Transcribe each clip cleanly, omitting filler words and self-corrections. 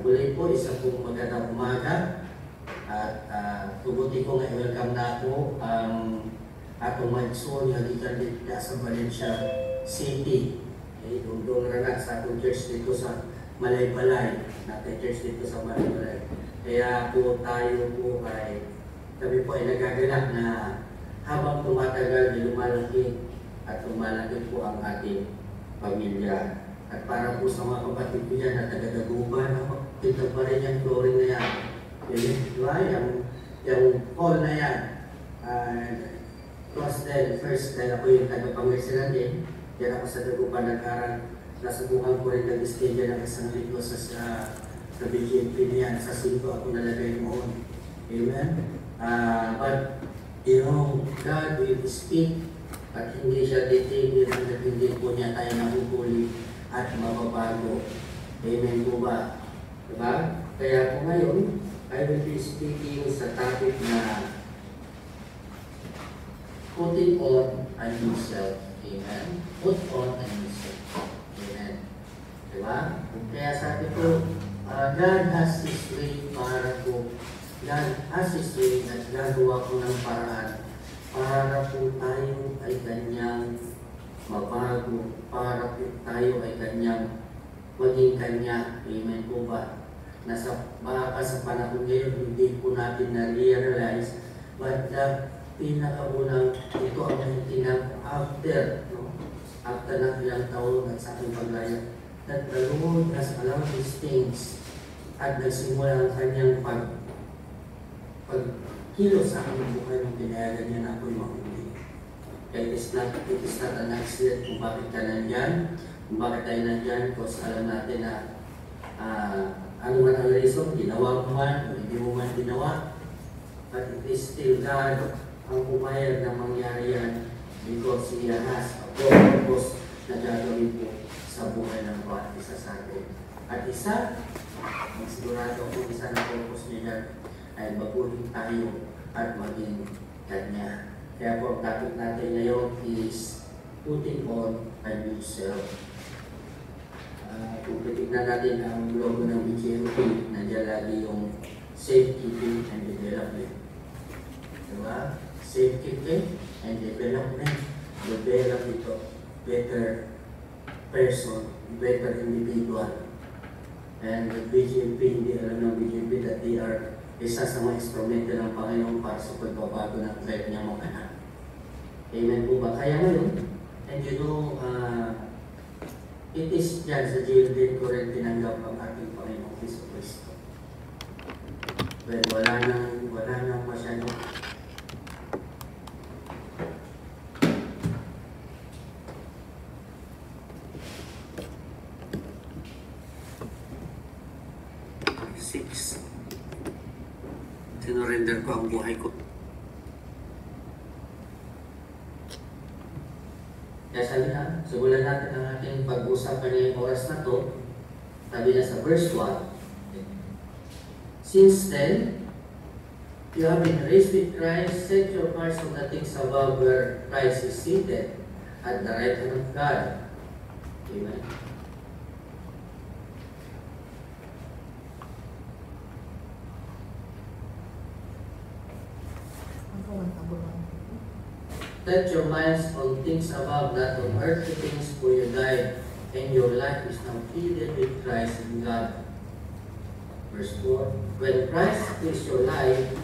Muli po, isa pong magandang umaga at tubuti ko nga welcome na po ang atong magsoon nga gikan dito sa Valencia City. Doon na sa atong church dito sa Malaybalay, natin church dito sa Malaybalay. Kaya po tayo po kami po ay nagagalak na habang tumatagal lumalaki at lumalaki po ang ating pamilya. At para po sa mga kapatid ko dyan na taga-Daguban, kita pa rin yung flooring na yan. Diba? Yung hall na yan. Plus then, first, dahil ako yung taga-Pangasinan din, yan ako sa Daguban nag-aral. Nasubukan ko rin nag-stay dyan ng isang lito sa BGMP niyan. Sa Sinto ako nalagay noon. Amen? But, you know, God will speak at hindi siya titigil hanggang hindi po niya tayo nahuhuli at mababago. Amen po ba? Diba? Kaya po ngayon, I will be speaking sa topic na putting on a new self. Amen? Put on a new self. Amen? Diba? Kaya sabi ko, God has His way para po, God has His way at gagawa ko ng paraan para po tayo ay kanyang mabago, para po tayo ay kanyang maging kanya. Amen po ba? Baka sa panahon ngayon, hindi po natin na-realize, but pinakaunang ito ang tinang after, no? After ng ilang taon at sa aking paglaya, that the Lord has allowed these things at nagsimula ang kanyang pagkilos sa aking buhay ng pinayagan niya na ako'y mahuli. It is not an accident kung bakit ka nandyan, kung bakit tayo nandyan, because alam natin na ano man ang reason, ginawa mo man, o hindi mo man ginawa, but it is still God ang pumayag na mangyari yan because He has a purpose na gagawin po sa buhay ng bawat isa sa atin. At isa, sigurado kung isa na purpose niya ay baguhin tayo at maging Kanya. Kaya po, ang topic natin ngayon is putting on a new self. Kung titignan natin ang logo ng BGMP, nandiyan lagi yung safekeeping and development. Diba? Safekeeping and development. Develop ito. Better person, better individual. And the BGMP, hindi alam ng BGMP that they are isa sa mga instrumento ng Panginoon para sa pagbabago ng life niya mga anak. Amen po ba? Kaya ngayon, and you know, it is dyan sa jail din ko rin tinanggap ang ating Panginoong Kristo Kristo. Well, wala nang masyado. Sinurrender ko ang buhay ko. Kaya sabi na, simulan natin ang ating pag-usapan ngayong oras na to. Sabi na sa verse 1, Since then, you have been raised with Christ, set your hearts on the things above where Christ is seated at the right hand of God. Amen. Set your minds on things above, not on earthly things, for you died, and your life is now hidden with Christ in God. Verse 4, When Christ is your life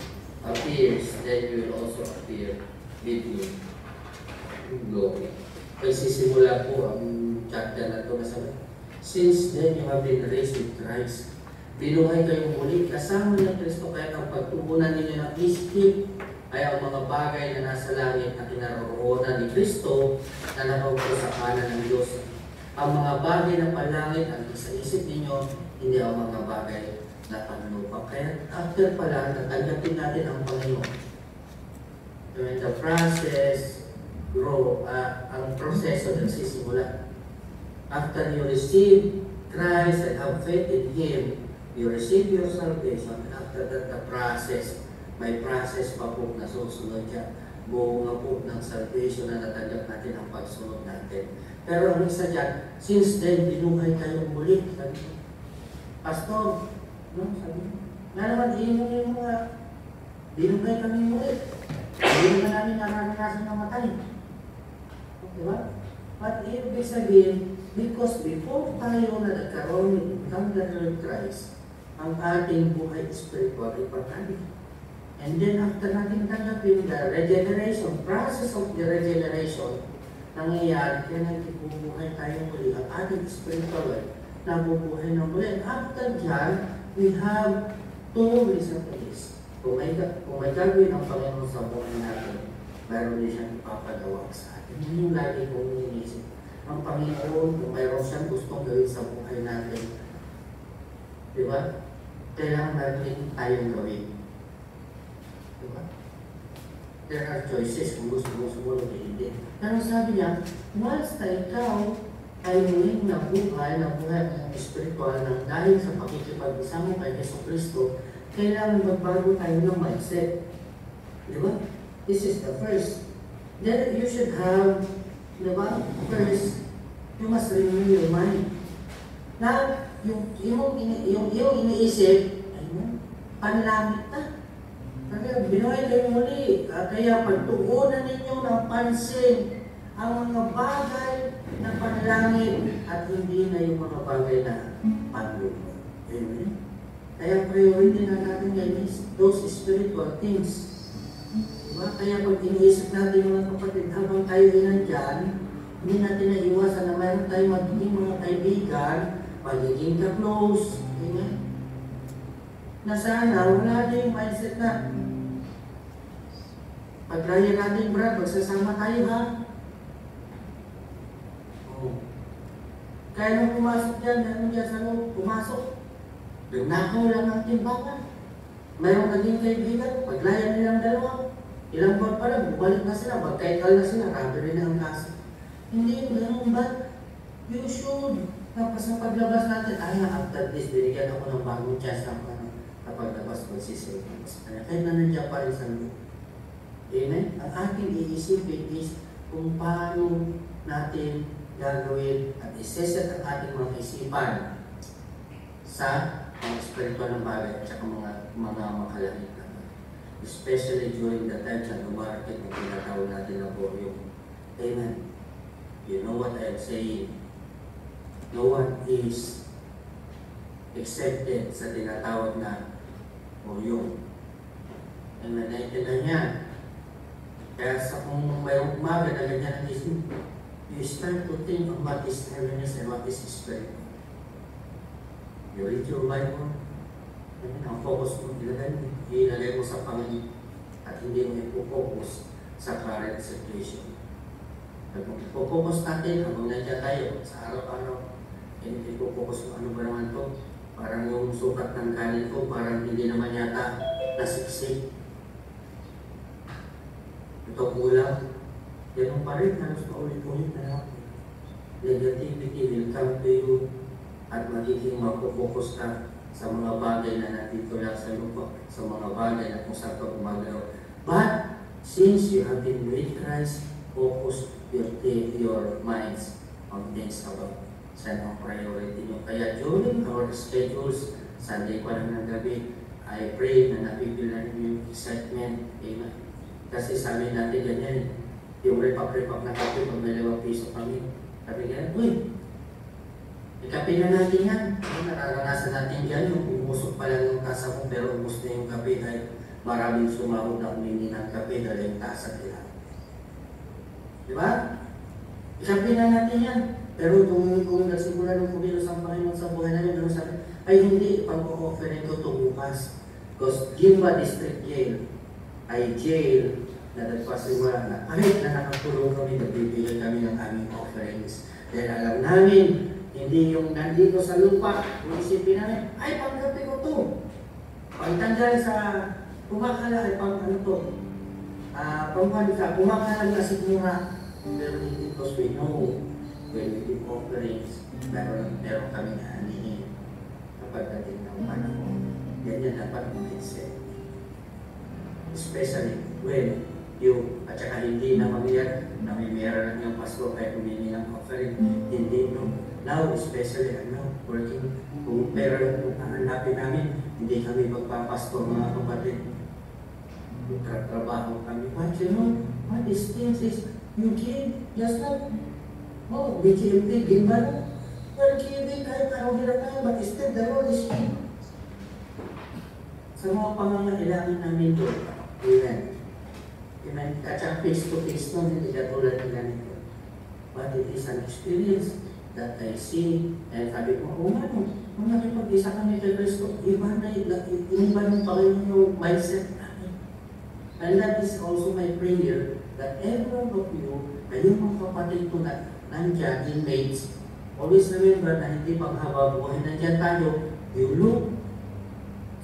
appears, then you will also appear with Him in glory. Ay sisimula po ang chapter na ito na sabi, Since then you have been raised with Christ. Binuhay kayong muli, kasama ng Kristo, kaya ang pagtuunan ninyo ng isip ay ang mga bagay na nasa langit na kinaroroonan ni Kristo na nakaupo sa kanan ng Diyos. Ang mga bagay na palangit ang sa isip ninyo, hindi ang mga bagay na panlupa. Kaya after pala, natanggapin natin ang Panginoon. When the process grow, ang proseso nagsisimula. After you receive Christ and have faith in Him, you receive your salvation. And after that, the process, may process pa po na susunod siya. Buo nga po ng salvation na natanggap natin ang pagsunod natin. Pero ang isa dyan, since then, binuhay kayo muli. Pastor, no, sabi niya, nga naman, iinom yung mga, binugay kami muli. Hindi naman namin naranasan na matay. Diba? But ibig sabihin, because before tayo na nagkaroon ng Lord Christ, ang ating buhay spiritual ay patay. And then after natin tanggapin the regeneration, process of the regeneration, nangyayari kaya nagkibubuhay tayo muli ang ating spiritual life, nabubuhay na muli. And after dyan, we have two reasons for this. Kung may gagawin ang Panginoon sa buhay natin, mayroon din siyang ipapagawa sa atin. Hindi yung lagi kong iniisip. Ang Panginoon, kung mayroon siyang gustong gawin sa buhay natin, di ba? Kailangan natin tayong gawin. Di ba? There are choices kung gusto mo sumunod o hindi. Pero sabi niya, once na ikaw ay muling nabuhay ang espiritual ng dahil sa pakikipag-isa mo kay Yesu Cristo, kailangan magbago tayo ng mindset. Di ba? This is the first. Then you should have, di ba? First, you must renew your mind. Na, yung iniisip, ayun, panlamit na. Kaya binuhay kayo muli. Kaya pagtuunan ninyo ng pansin ang mga bagay na panlangit at hindi na yung mga bagay na panlupa. Amen? Kaya priority na natin ngayon is those spiritual things. Diba? Kaya pag iniisip natin mga kapatid, habang tayo ay nandyan, hindi natin naiwasan na mayroon tayo magiging mga kaibigan, magiging ka-close. Amen? Na sana, wala na yung mindset na pag-raya natin, brad, magsasama tayo ha. Oh. Kaya nung pumasok dyan, ano dyan sa loob, pumasok, nakaw lang ang timbangan. Mayroong naging kaibigan, paglaya nilang dalawa, ilang buwan pa lang, bumalik na sila, magkaikal na sila, rapid rin ang kaso. Hindi, mayroong ba? You should. Tapos sa paglabas natin, after this, binigyan ako ng bagong chance ng paglabas magsisave. Kahit na nandiyan pa rin sa loob. Amen? Ang ating iisipin is kung paano natin gagawin at iseset ang ating mga isipan sa mga spiritual ng bagay at saka mga makalangit na bagay. Especially during the time na dumarating ang tinatawag natin na boryong. Amen? You know what I'm saying? No one is accepted sa tinatawag na boryong. Amen? Naintindihan niya. Kaya sa kung mayroong umaga na ganyan ang isip, you start to think of what is heaviness and what is spirit. You read your Bible, ang focus mo, ilagay mo sa Panginoon at hindi mo ipo-focus sa current situation. Kung ipo-focus natin, habang nandiyan tayo sa araw-araw, hindi ipo-focus mo ano ba naman to, parang yung sukat ng kanin ko, parang hindi naman yata nasiksik. Ito kulang, ganun pa rin, halos paulit-ulit na lang. Negativity will come to you at magiging mapopokus ka sa mga bagay na nandito lang sa lupa, sa mga bagay na kung saan ka gumagalaw. But, since you have been with Christ, focus your minds on things above. Saan ang priority nyo. Kaya during our schedules, Sunday pa lang ng gabi, I pray na napipil na yung excitement. Amen. Kasi sa amin natin ganyan, yung repak-repak na kape, pag may 5 piso kami, sabi ganyan, uy, ikape na natin yan. Nararanasan natin yan, yung umusok pa lang yung tasa mo, pero ubus na yung kape dahil maraming sumahod na humingi ng kape dahil yung tasa nila. Diba? Ikape na natin yan. Pero kung nagsimula ng kumilos ang Panginoon sa buhay namin, ano sabi, ay hindi, pag-o-offerin ko ito bukas. Because Gimba District Jail, ay jail na nagpasimula na kahit na nakakulong kami, nagbibigay kami ng aming offerings. Dahil alam namin, hindi yung nandito sa lupa, kung isipin namin, ay panggabi ko to. Pagtandaan sa pumakala ay pang ano to. Pumakala na sigura. Pero hindi because we know when we give offerings, meron kami na anihin kapag dating ng panahon. Ganyan dapat ang mindset. Especially when you, at saka hindi na mamiyag, namimira lang yung pasto kahit humingi ng offering, hindi no. Now, especially, working, kung pera lang kung hahanapin namin, hindi kami magpapasto mga kapatid. Trabaho kami. But you know, what is things is, you give, just like, BGMP, give money. Well, giving kahit anong hirap tayo, but still, the Lord is free. Sa mga pangangailangan namin doon, amen. Amen. At saka face-to-face nun, hindi katulad ng ganito. But it is an experience that I see, and sabi ko, nung nakipag-isa kami kay Kristo, iba ng Panginoon yung mindset namin. And that is also my prayer, that every one of you, kayong mga kapatid ko na nandiyan, inmates, always remember na hindi paghaba buhay, nandiyan tayo, you look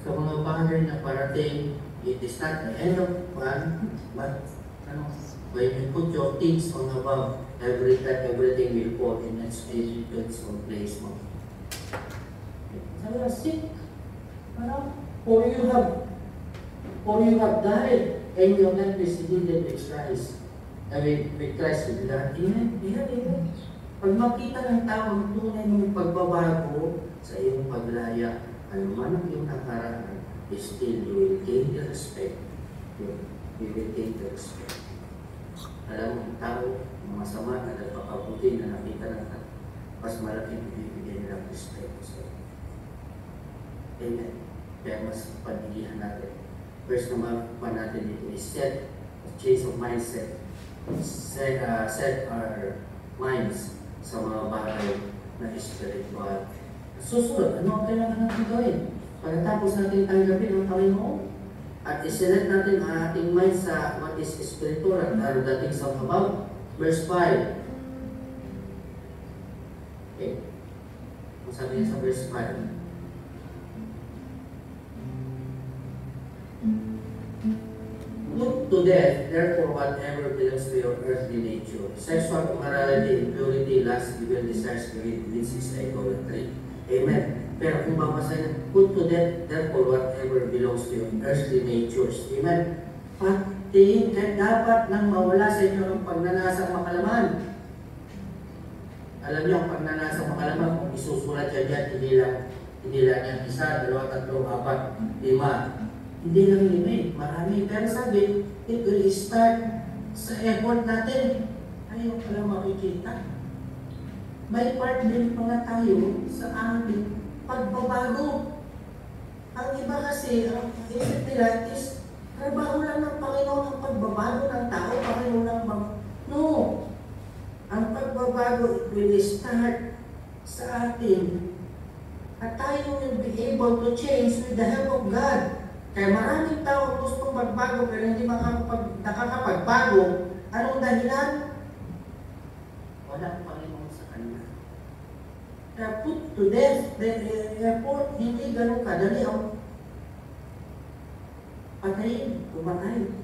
sa mga bagay na parating, it is not the end of one, but when you put your things on above, everything will fall in its place mo. Sabi na, sick. For you have died, and your life is hidden with Christ. With Christ, with that. Amen. Pag makita ng tao ang tunay ng pagbabago sa iyong paglaya, ano man ang iyong nakaraan, still you will gain the respect. You will gain the respect. Alam mo, ang tao, masama na nagpakabuti na nakita ng tao, mas malaking bibigyan nilang respeto sa iyo. Amen. Kaya mas panigihan natin. First naman pa natin dito is set, change of mindset. Set our minds sa mga bagay na spiritual. Susunod, ano ang kailangan natin gawin? Pagkatapos natin tanggapin ang Panginoon, at iselect natin ang ating mind sa what is spiritual at the things of above. Verse 5. Okay. Ang sabi niya sa verse 5. Put to death, therefore, whatever belongs to your earthly nature. Sexual immorality, impurity, lust, evil desires, greed, which is idolatry. Amen. Pero kung babasahin, put to death, therefore, whatever belongs to your earthly natures. Amen. Pati, kahit dapat nang mawala sa inyo ang pagnanasang makalaman. Alam niyo, ang pagnanasang makalaman, kung isusulat siya dyan, hindi lang yan isa, dalawa, tatlo, apat, lima. Hindi lang limit, marami. Pero sabi, it will start sa effort natin. Ayaw pala makikita. May part din mga tayo sa ating pagbabago. Ang iba kasi, ang isip nila is, trabaho lang ng Panginoon ang pagbabago ng tao, Panginoon lang bang? No! Ang pagbabago, it will start sa atin. At tayo will be able to change with the help of God. Kaya maraming tao gustong magbago pero hindi nakakapagbago. Anong dahilan? Walang Panginoon sa kanila. Kaya put to death, therefore, hindi ganun kadali ang patayin, kumatay.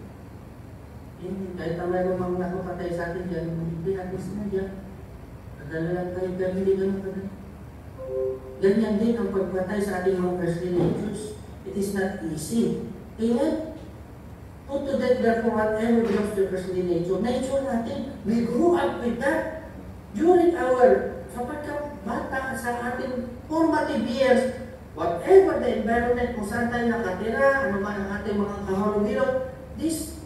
Kahit na mayroon mga nakapatay sa atin dyan, hindi natin sinadya. Nadala lang tayo, pero hindi ganun kadali. Ganyan din ang pagpatay sa ating mga earthly natures. It is not easy. Amen? Put to death, therefore, whatever belongs to earthly nature. Nature natin, we grew up with that. During our, sa pagkabata, sa ating formative years, whatever the environment, kung saan tayo nakatira, ano man ang ating mga kahulog-hilog, these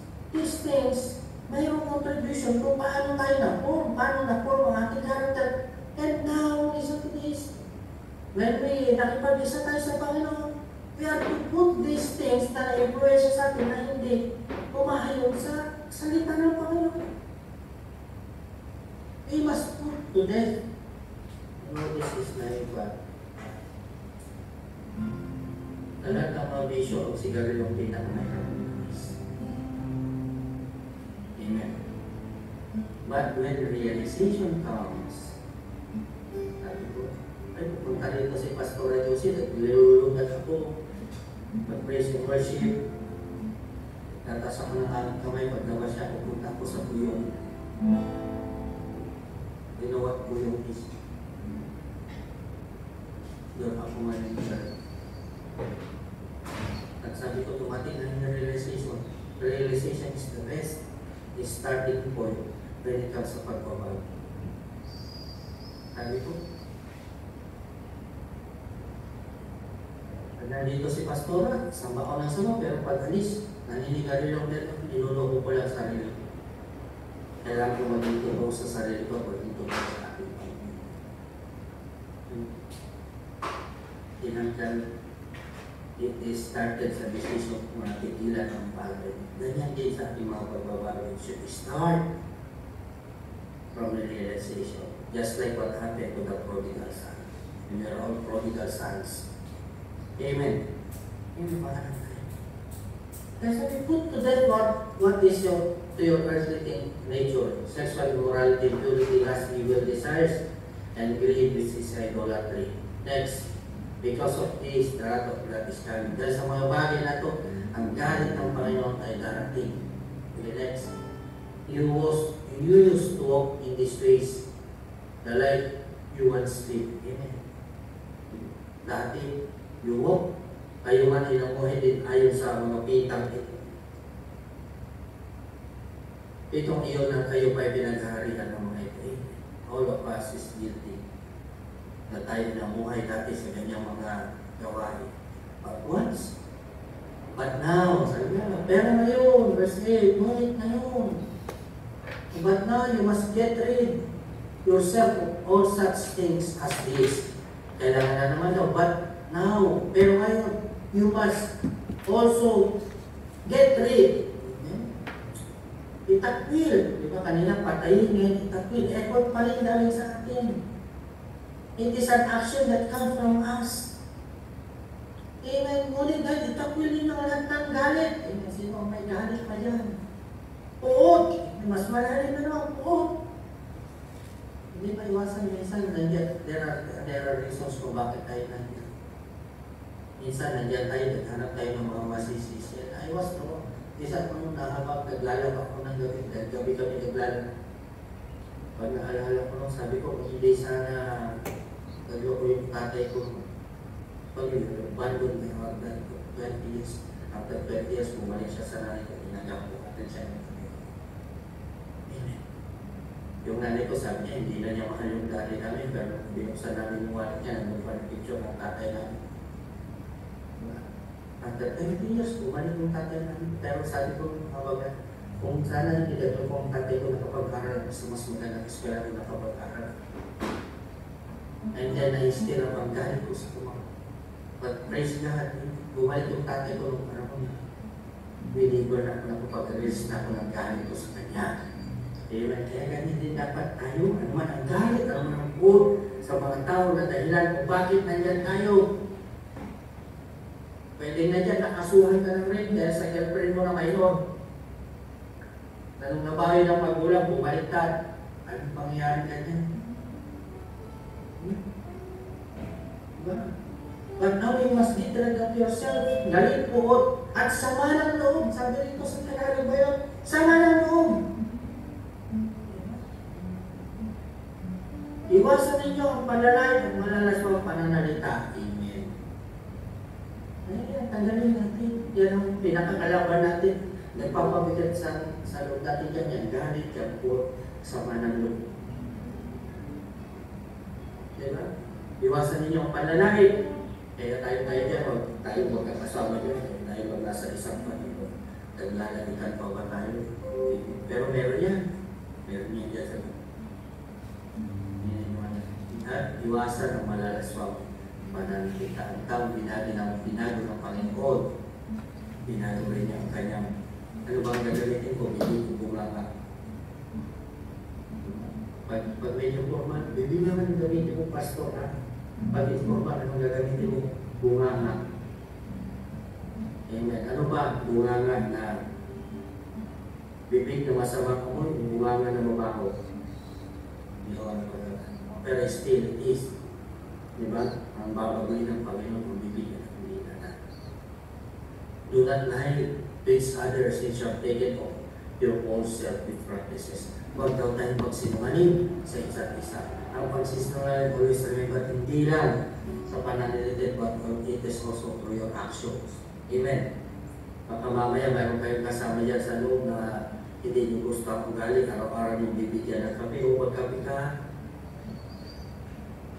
things, mayroong contribution kung paano tayo na-form, paano na-form ang ating character. And now, listen to this. When we nakipag-isa tayo sa Panginoon, we have to put these things na na-influensya sa atin na hindi pumahayon sa salita ng Panginoon. We must put to death. This is like what? Lahat ng mga bisyo o sigarilong pinakamayroon. Amen. But when realization comes, sabi ko, ay pupunta rito si Pastor Jose, naglulungan ako, mag-praise and worship, tatas ako ng aking kamay, pagdawa siya, pupunta ako sa puyong. Ginawa ko yung is. Doon ako maninigal. At sabi ko, tumating na yung realization. Realization is the best starting point when it comes sa pagbabago. Sabi ko, Pag nandito si Pastora, samba ko ng sama, pero pag alis, naninigarilyo ako dito, niloloko ko lang sarili ko. Kailangan ko maging totoo sa sarili ko, maging totoo sa aking Panginoon. Tinanggal, it is started sa decision kung napigilan ng Padre. Ganyan din sa ating mga pagbabago. It should start from the realization. Just like what happened to the prodigal son. And we are all prodigal sons. Amen. Amen. Kasi we put to death what is to your earthly nature. Sexual immorality, impurity, lust, evil desires, and greed, which is idolatry. Next, because of this, the wrath of God is coming. Dahil sa mga bagay na ito, ang galit ng Panginoon ay darating. Okay, next. You used to walk in these ways, the life you once lived. Amen. Dati, you walk, kayo man inamuhay din ayon sa mga pitang ito. Itong iyon na kayo pa'y pinaghaharian ng mga ito. All of us is guilty na tayo namuhay dati sa ganyang mga gawain. But now, sabi nga, pero ngayon, verse 8, ngunit ngayon, but now you must get rid yourself of all such things as this. Kailangan na naman daw, but now, pero ngayon, you must also get rid. Itakwil. Di ba kanina patayin ngayon, itakwil. Effort pa rin galing sa atin. It is an action that comes from us. Amen. Ngunit dahil itakwil din ang lahat ng galit. Amen. Sino may galit pa dyan? Puot. Mas malalim na naman, puot. Hindi pa iwasan minsan nandiyan. There are reasons kung bakit tayo nandiyan. Minsan nandiyan tayo, naghanap tayo ng mga masisisi. I was wrong. Isa ko nung nahabag, naglalaba ako ng gabi. Gabi kami naglalaba. Pag naalala ko nung sabi ko, kung hindi sana nagloko yung tatay ko. Pag bandon na yung 20 years. After 20 years, bumalik siya sa nanay ko. Inagap ko natin siya. Amen. Yung nanay ko sabi niya, hindi na niya mahal yung daddy namin. Pero binuksan namin yung wallet niya. Nandun pa ng picture ng tatay namin. After 20 years, bumalik yung tatay namin. Pero sabi ko, kabaga, kung sana hindi dito kung tatay ko nakapag-aral, mas magandang eskwela ko nakapag-aral. And then, I-still ang panggalit ko sa kumang. But praise God, bumalik yung tatay ko nung panahon na believer na ako, nakapag-release na ako ng galit ko sa kanya. Amen. Kaya ganyan din dapat tayo, ano man ang galit, ano man ang po sa mga tao na dahilan kung bakit nandyan tayo. Pwede na dyan, nakasuhan ka ng rin dahil sa girlfriend mo na mayroon. Tanong na bahay ng magulang, bumaliktad. Anong pangyayari ka dyan? Diba? But now you must get rid of yourself. Galit po at sama ng loob. Sabi rito sa Tagalog ba yun? Sama ng loob. Iwasan ninyo ang palalay at malalaswang pananalita. Amen. Ayan, tanggalin natin. Yan ang pinakakalaban natin. Nagpapabigat sa loob natin yan. Yan, galit, yan po, sama ng loob. Diba? Iwasan ninyo ang palalay. Kaya tayo dyan, tayo magkakasama dyan. Tayo pag nasa isang panito. Naglalalitan pa ba tayo? Pero meron yan. Meron yan dyan sa at iwasan ang malalaswang pananalita. Ang taong binago ng Panginoon. Binago rin niya ang kanyang ano bang gagamitin ko? Hindi ko bumanga. Pag medyo formal, hindi naman gamitin mo pastor ha. Pag informal, anong gagamitin mo? Bunganga. Amen. Ano ba? Bunganga na bibig na masama ko, bunganga na mabaho. Yun. Pero still it is. Diba? Ang babagay ng Panginoon kung bibigyan ng hindi na. Do not lie with others since you have taken off your own self with practices. Huwag daw tayong pagsinungaling sa isa't isa. Ang pagsisinungaling, always remember, hindi lang sa pananalitin, but it is also through your actions. Amen. Baka mamaya mayroon kayong kasama dyan sa loob na hindi nyo gusto akong galing, araw-araw yung bibigyan ng kape o magkape ka.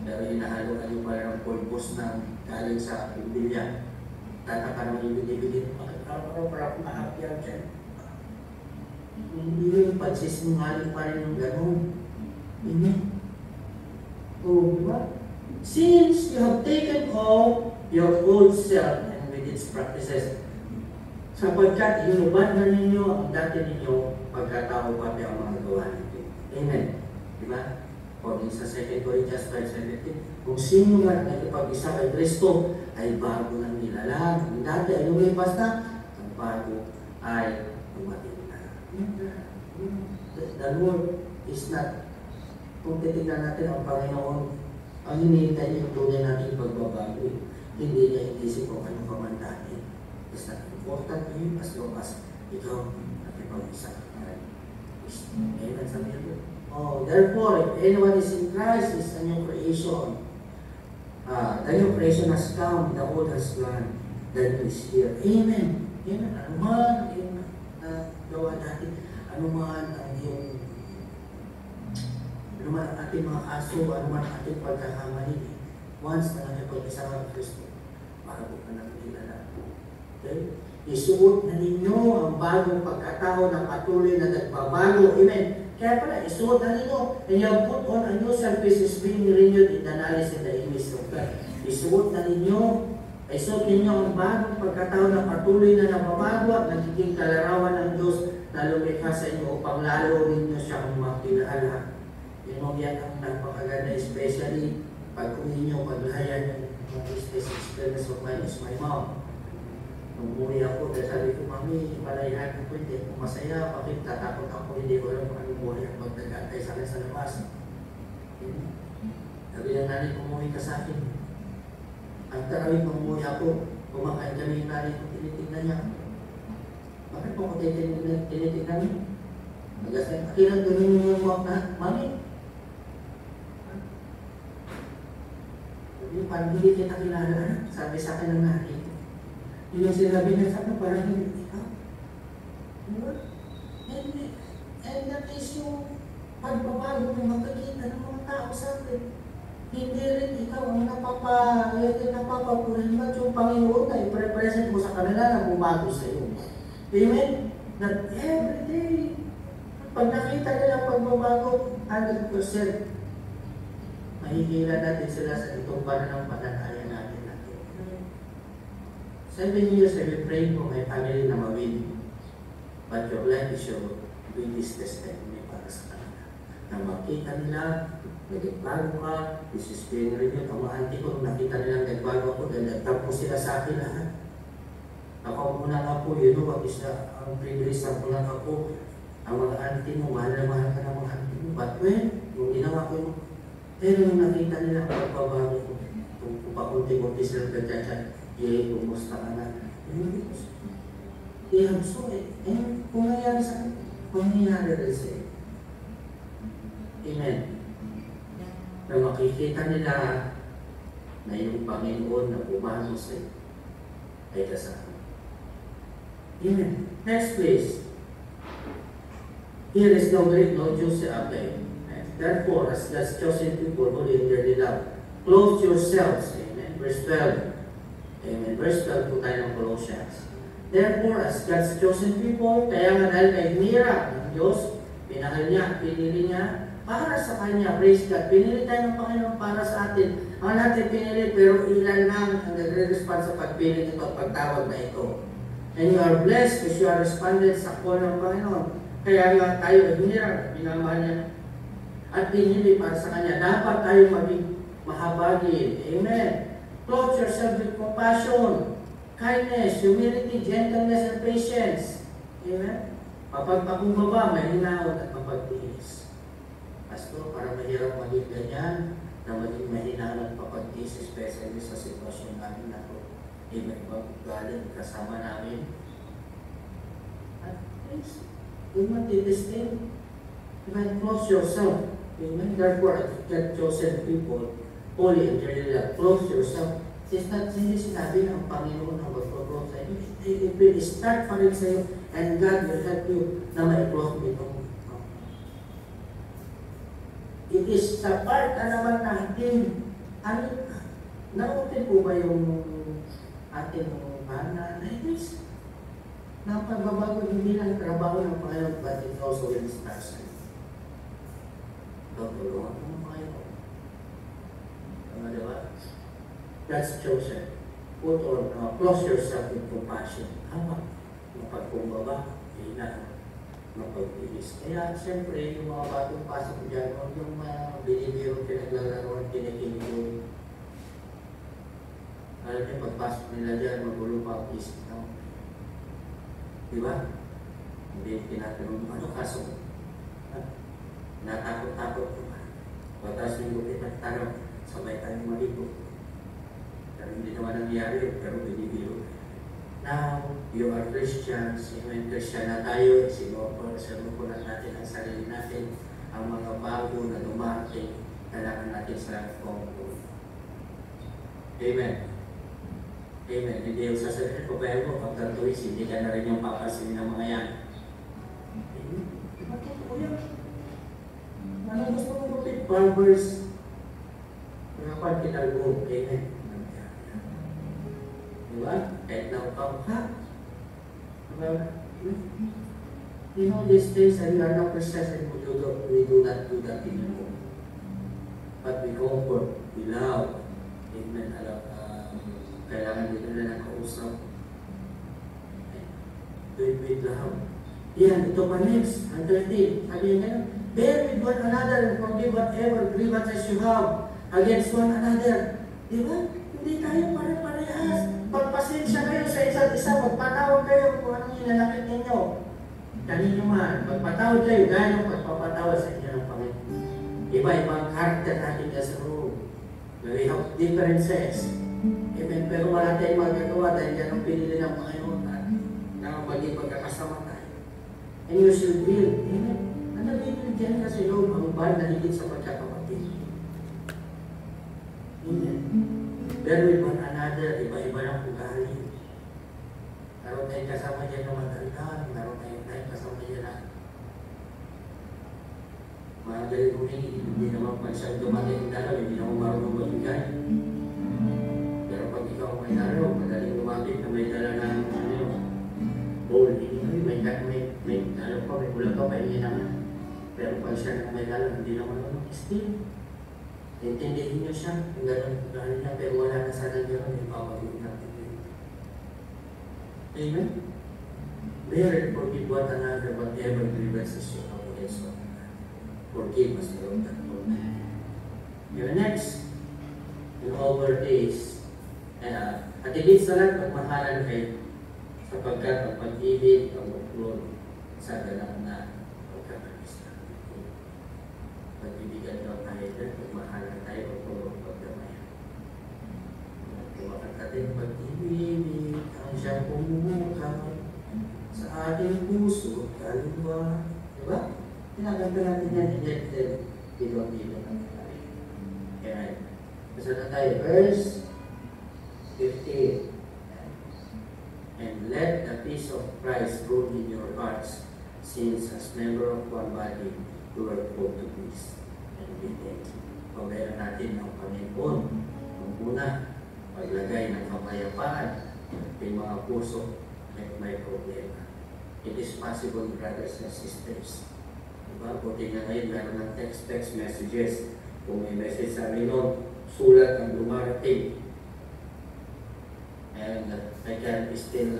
Pero hinahalo-halo pa rin ang pulbos ng galing sa Biblia. Tataka naman yung binibili. Bakit araw-araw para akong mahapyan dyan? Hindi yung pagsisinungaling pa rin yung gano'n. Amen. O, diba? Since you have taken off your old self and with its practices, sapagkat inubad na ninyo ang dati ninyo pagkatao pati ang mga gawa ninyo. Amen. Diba? According sa 2 Corinthians 5:17, kung sino man nakipag-isa kay Kristo ay bago ng nilalang. Ang dati ay lumipas na, ang bago ay dumating na. The Lord is not, kung titignan natin ang Panginoon, ang hinihintay niya yung tunay natin pagbabago. Hindi niya inisip kung anong pamandahin. It's not important to him as long as ikaw nakipag-isa. Amen. Sabi niyo. Oh, therefore, if anyone is in Christ, is a new creation. The new creation has come, the old has gone, the new is here. Amen. Amen. Ano man yung gawa natin, ano man ang yung ano man ating mga kaso, ano man ating pagkakamali, once na nakipag-isa ka ng Kristo, bago ka nang kilala. Okay? Isuot na ninyo ang bagong pagkatao na patuloy na nagbabago. Amen. Kaya pala, isuot na ninyo. And you have put on a new self which is being renewed in the knowledge and the image of God. Isuot na ninyo. Isuot ninyo ang bagong pagkatao na patuloy na nababago at nagiging kalarawan ng Diyos na lumikha sa inyo upang lalo ninyo siyang makilala. You know, yan ang napakaganda, especially pag uwi nyo, paglayan yung experience of mine is my mom. Nung umuwi ako, dahil sabi ko, Mami, malayahan ko, hindi ako masaya, bakit tatakot ako, hindi ko alam kung anong buhay ang magdagantay sa akin sa labas. Sabi ng nanay, umuwi ka sa akin. Ang tarawin, nung umuwi ako, kumakain kami yung nanay ko, tinitignan niya. Bakit po ako tinitignan niya? Magasin, akilang gawin mo yung na, Mami, parang hindi kita kilala, sabi sa akin ng nanay. Yung sinabi niya sa akin, parang hindi ikaw. And that is yung pagbabago ng makikita ng mga tao sa akin. Hindi rin ikaw ang napapapunan mo at yung Panginoon na i-represent mo sa kanila na bumago sa iyo. Amen? That every day, pag nakita nila pagbabago, 100%, mahihila natin sila sa itong pananampalataya natin. 7 years I will pray for my family na mawin. But your life is your greatest testimony para sa kanila. Na makita nila, nagbago ka, this is being renewed. Ang mga auntie ko, nakita nila nagbago ako, dahil nagtapos sila sa akin lahat. Ako muna nga po, you know what is ang privilege na muna nga po. Ang mga auntie mo, mahal na mahal ka ng mga auntie mo. But when, yung ginawa ko yung, pero yung nakita nila, pagbabago ko, kung pakunti-kunti sila nagchat-chat, yay, kumusta ka na? They have so it. And kung nangyari sa akin, kung nangyari rin sa iyo. Amen. Na makikita nila na yung Panginoon na bumago sa iyo ay kasama. Amen. Next please. Here is no Greek, no Jew, okay. Therefore, as God's chosen people who in their love, clothe yourselves. Amen. Verse 12. Amen. Verse 12 po tayo ng Colossians. Therefore, as God's chosen people, kaya nga dahil kay hinirap ng Diyos, pinahal niya, pinili niya, para sa Kanya, praise God. Pinili tayo ng Panginoon para sa atin. Ang natin pinili, pero ilan lang ang nagre-respond sa pagpili nito at pagtawag na ito. And you are blessed because you are responded sa call ng Panginoon. Kaya nga tayo ay hinirap, pinamahal niya, at pinili para sa Kanya. Dapat tayo maging mahabagin. Amen. Clothe yourself with compassion, kindness, humility, gentleness, and patience. Amen? Mapagpakumbaba, mahinaon at mapagtiis. Pastor, para mahirap maging ganyan, na maging mahinaon at mapagtiis, especially sa sitwasyon namin na ito. Amen? Galing kasama namin. At please, do not disdain. Amen? Clothe yourself. Amen? Therefore, get chosen people, holy and dearly loved, clothe yourself. Hindi sinabi ng Panginoon na mag-clothe sa inyo. It will start pa rin sa iyo and God will help you na ma-clothe ito. It is sa part na naman natin. Nakutin po ba yung ating mana na is napagbabago hindi lang trabaho ng Panginoon, but it also will start sa iyo. Tutulungan mo ng Panginoon. Tama, diba? That's chosen. Put on, close yourself with compassion. Tama. Mapagkumbaba, kailangan mapagbilis. Kaya, siyempre, yung mga batong pasok dyan, huwag yung binibiro, pinaglalaroan, kinikinig. Alam niyo, pagpasok nila dyan, magulo pa ang isip na. Diba? Hindi tinatanong, ano kaso? Natakot-takot ko ba? Batas yung gupit at tanong, sabay tayong maligo. Pero hindi naman nangyari, pero binibiro. Now, you are Christians, amen, Christian na tayo, sinukunan natin ang sarili natin, ang mga bago na dumating, kailangan natin sa kongkong. Amen. Amen. Hindi yung sasabihin ko, pero mo, pag tuwis, hindi ka na rin yung papasin ng mga yan. Amen. Bakit po yan? Ano gusto mo gupit? Barbers. Mga pagkinalbo. Amen. Diba? Kahit na upang ha? You know, these days, we are not processing, we do not do that anymore. But we comfort, we love. Amen. Kailangan din na nakausap. Do it with love. Yan, ito pa next. Ang 13. Sabi niya, bear with one another and forgive whatever grievances you have against one another. Diba? Hindi tayo pare-parehas. Pagpasensya kayo sa isa't isa, magpatawad kayo kung anong inanakit ninyo. Kanino man, magpatawad kayo, gaya ng pagpapatawad sa inyo ng Panginoon. Iba-ibang karakter natin sa room. We have differences. Amen. Pero wala tayong magagawa dahil yan ang pinili ng Panginoon na maging magkakasama tayo. And you should build. Amen. Nandito dyan kasi loob ang bahal na higit sa pagkakapatid. Amen. Bear with one another, iba-iba ng ugali. Naroon tayong kasama dyan ng magandang, naroon tayong kasama dyan na magaling humingi, hindi naman pag siyang dumating dalaw, hindi naman marunong magbigay. Pero pag ikaw may dalaw, madaling lumapit na may dala ng bowl, may dalaw pa, may ulang pa, hindi naman. Pero pag siya may dalaw, hindi naman still. Intindihin niyo siya, yung gano'n niya, pero wala na sana niya, may pamagin natin yun. Amen? Bear and forgive one another, whatever grievances you have against one another. Forgive us, Lord, that Lord. Your next, in over days, at higit sa lahat, magmahalan kayo, sapagkat ang pag-ibig, ang maglolo, sa ganang na pagkakaisa. Pag-ibigan daw tayo dyan, magmahalan tayo, o tulong pagdamayan. Tumakan natin pag-ibig, ang siyang pumukay sa ating puso, kaluluwa. Diba? Pinaganda natin yan, injected, dito-dito natin tayo. Amen. Basta na tayo, verse 15. And let the peace of Christ rule in your hearts, since as member of one body, you are called to peace and be thankful. Pabayaan natin ang Panginoon. Ang una, paglagay ng kapayapaan ng mga puso at may problema. It is possible, brothers and sisters. Diba? Buti nga ngayon, meron ng text messages. Kung may message sa amin nun, sulat ang dumarating. And I can still,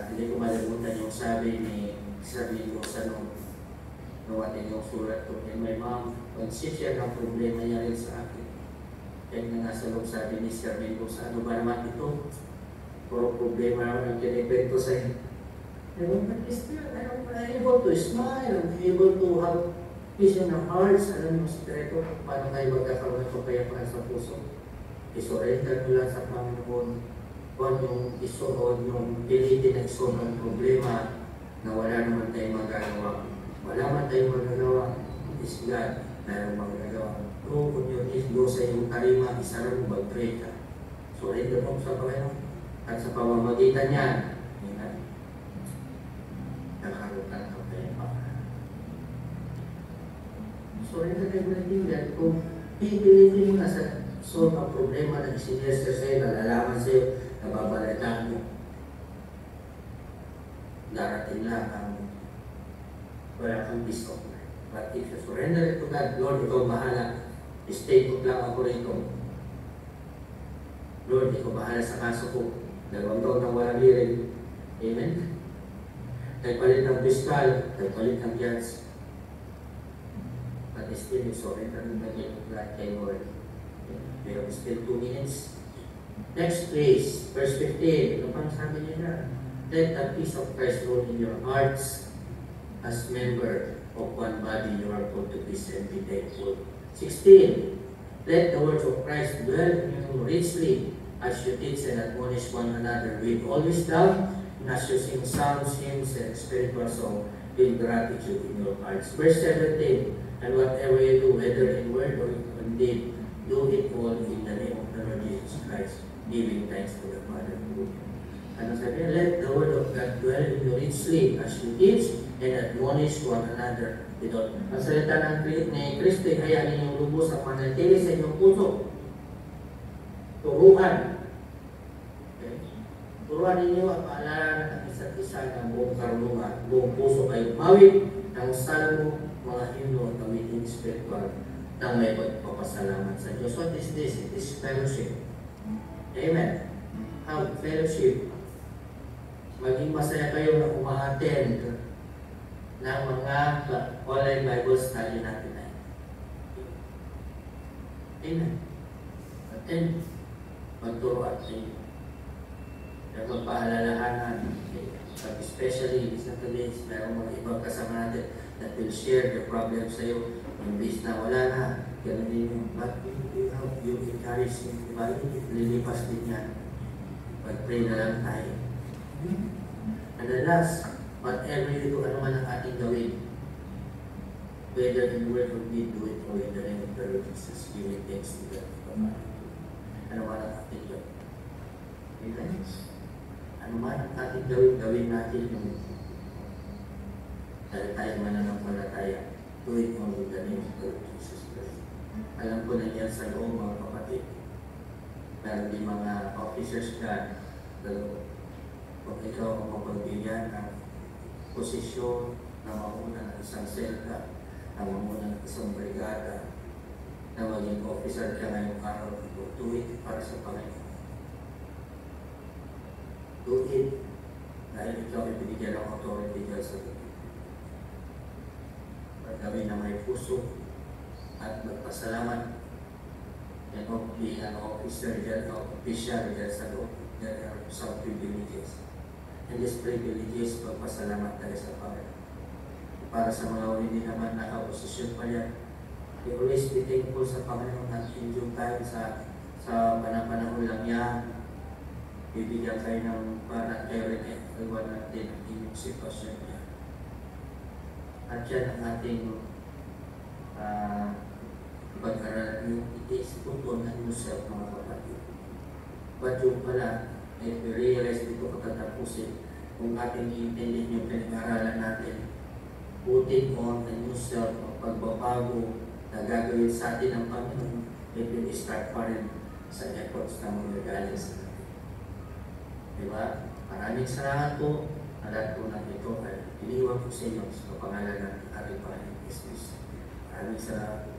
hindi ko malimutan yung sabi ni Sir Mingo sa nung nawating yung sulat ko. And my mom, conscious ng problema niya rin sa akin. Kaya nga nasa loob sabi ni Sir Mingo, sa ano ba naman ito? Puro problema naman ang kinipento sa iyo. But still, I'm able to smile, I'm able to have peace in our hearts. Alam mo, sikreto, paano tayo magkakaroon ng kapayapaan sa puso. I-surrender ko lang sa Panginoon. Huwag yung isuod, yung pilitin na isuod ng problema na wala naman tayong magagawa. Wala man tayong magagawa. Is God, mayroong magagawa. Go on your knees, go sa iyong tarima, isarang mag-pray ka. Surrender mo sa Panginoon. At sa pamamagitan niya, nakaroon ng kapayapaan. Surrender everything that kung pipilitin mo na sa solve ang problema na isinyester sa'yo, nalalaman sa'yo, nababalitaan mo, darating lang ang wala kang peace of mind. But if you surrender it to God, Lord, ikaw bahala. Stay put lang ako rito. Lord, ikaw bahala sa kaso ko. 2 taon na walang hearing. Amen? Nagpalit ng fiscal, nagpalit ng judge. But still, you surrender in the name of God kay Lord. We have still 2 minutes. Next place, verse 15. Ano pang sabi niya? Let the peace of Christ rule in your hearts. As member of one body, you are called to peace and be thankful. 16. Let the words of Christ dwell in you richly as you teach and admonish one another with all wisdom, and as you sing psalms, hymns, and spiritual song with gratitude in your hearts. Verse 17. And whatever you do, whether in word or in deed, do it all in the name of the Lord Jesus Christ, giving thanks to the Father. Ano sabi? Let the word of God dwell in you richly as you teach and admonish one another. Ito, ang salita ng ni Kristo ay hayaan ninyong lubos ang manatili sa inyong puso. Turuan. Okay? Turuan ninyo at paalaran ang isa't isa ng buong karunungan, buong puso kayo mawid ng salmo, mga himno at awiting spiritual ng may pagpapasalamat sa Diyos. What is this? It is fellowship. Amen. Have fellowship. Maging masaya kayo na umaattend ng mga online Bible study natin. Amen. Attend. Magturuan sa inyo. Kaya magpaalalahanan. But especially, sa today's, mayroong mga ibang kasama natin that will share the problem sa iyo. Imbis na wala na, ganun din yung, but you help, you encourage him, diba? Lilipas din yan. Pag-pray na lang tayo. And the last, whatever you do, ano man ang ating gawin, whether in word or deed, do it all in the name of the Lord Jesus, giving thanks to God. Ano man ang ating gawin. Amen? Ano man ang ating gawin, gawin natin yung dahil tayo mananampalataya, do it all in the name of the Lord Jesus Christ. Alam ko na yan sa loob, mga kapatid. Meron din mga officers ka, kung ikaw ang mapagbigyan ng posisyon na mauna ng isang selda, na mauna ng isang brigada, na maging officer ka ngayong araw, do it para sa Panginoon. Do it dahil ikaw ay binigyan ng authority dahil sa Panginoon. Pagkawin na may puso at magpasalamat. And of being an officer, official, there are some privileges. And these privileges, magpasalamat tayo sa Panginoon. Para sa mga hindi naman nakaposisyon pa yan, we always be thankful sa Panginoon at enjoy tayo sa panahon lang yan. Bibigyan kayo ng para kayo rin iwan natin ang inyong sitwasyon niya. At yan ang ating pag-aralan yung itiis tutunan yourself, mga kapatid. But yung pala, if we realize dito katatapusin, kung ating iintindi yung pinag-aralan natin, putting on the new self, ang pagbabago na gagawin sa atin ng Panginoon, it will start pa rin sa efforts na magagaling sa atin. Diba? Maraming salamat po. Alat po na ito ay iniwan ko sa inyo sa pangalan ng ating Panginoon Jesus. Maraming salamat.